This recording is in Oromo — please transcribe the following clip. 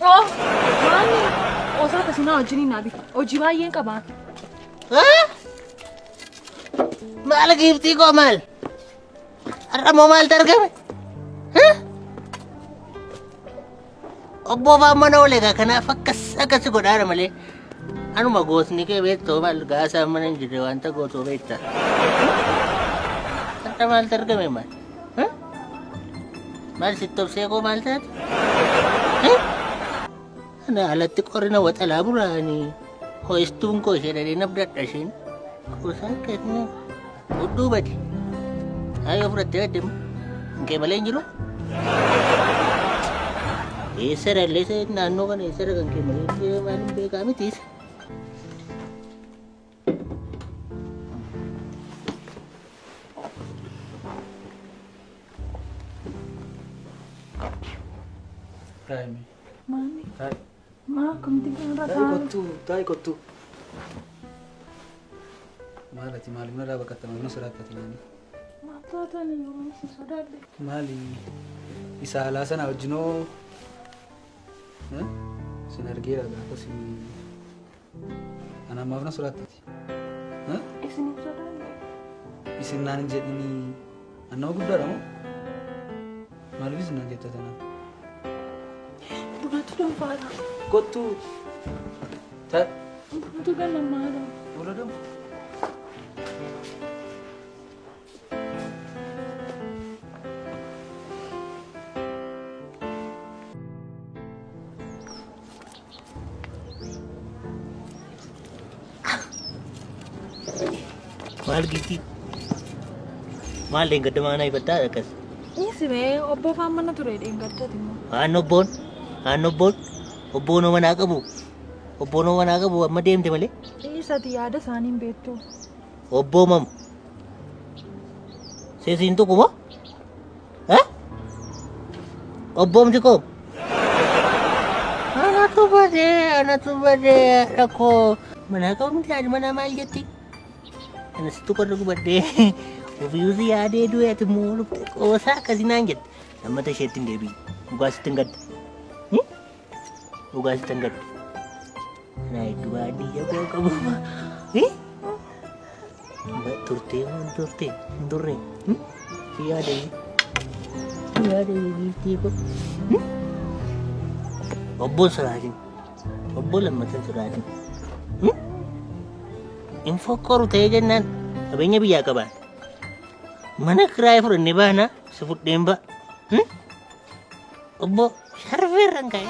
Oh, mami. Osoo akkasii wajjin naabi. Hojii baay'een qaba. Maal giiftii koo maal? Har'a moo maal argame? Obbo Baammanoo leegaa kanaaf akkasi godhaadha malee. Anuma gootni kee beektoo maal gaasaa mana hin jirre wanta gootoo beektaa. Har'a maal argame maal? Maal sitti obsee koo maal taate? Ana alatti qorina waxalaa buraanii ho'istuun koo ishee dhadheen abdadha isheen. Kuusaan keenya hudduu badi. Ayoo fudhattee adeemu. Nkee malee hin jiru? Eessara illee naannoo kana eessara kan kee malee maal hin beekaa mitiis. Raimi. Mami. Rai. Maa kamti kan rakaa. Tai kottu. Maalati maaliif irraa baqattama mana sodaattati naani? Maaltoota ni yoo si sodaadhe. Maali isa alaa sana wajjinoo sin argeera gaafas ana ammaaf na sodaattati. Isiniif sodaadhe. Isin naan hin jedhini annoo guddaadha moo? Maaliif isin naan jetta tanaan? Bunatu danfaadha. Kottu. Tai. Bunatu ganamaadha. Bula dam. Maal giiftii? Maal deenggadda maanaa ibaddaa akkas? Isibee obbo Baammanoo ture deenggaddati immoo. Obboon manaa qabu. Obboon manaa qabu amma deemte malee. Isati yaada isaanii hin beektu. Obboo mam. Seesiin tokko moo? Obboomti koo. Anatu badee rakkoo. Manaa qabumti yaadi manaa maal jetti? Anas tokko irra gubaddee ofiisu yaadee du'eeti immoo lubte qoosaa akkasii naan jette. Lammata isheetti hin deebiin. Dhugaa sitti hin gadda. Dhugaa sitti hin gadda. Kana hedduu baadiyyaa koo qabu. Turtee moo hin turtee? Hin turre. Si yaadee. Si yaadee biiftii koo. Obboon sodaatin. Obboon lammatan sodaatin. Infokkoru ta'ee jennaan qabeenya biyyaa qabaan. Mana kiraayee fudhannee baana si fudheen ba'a. Obbo sharfeerra hin kaa'e.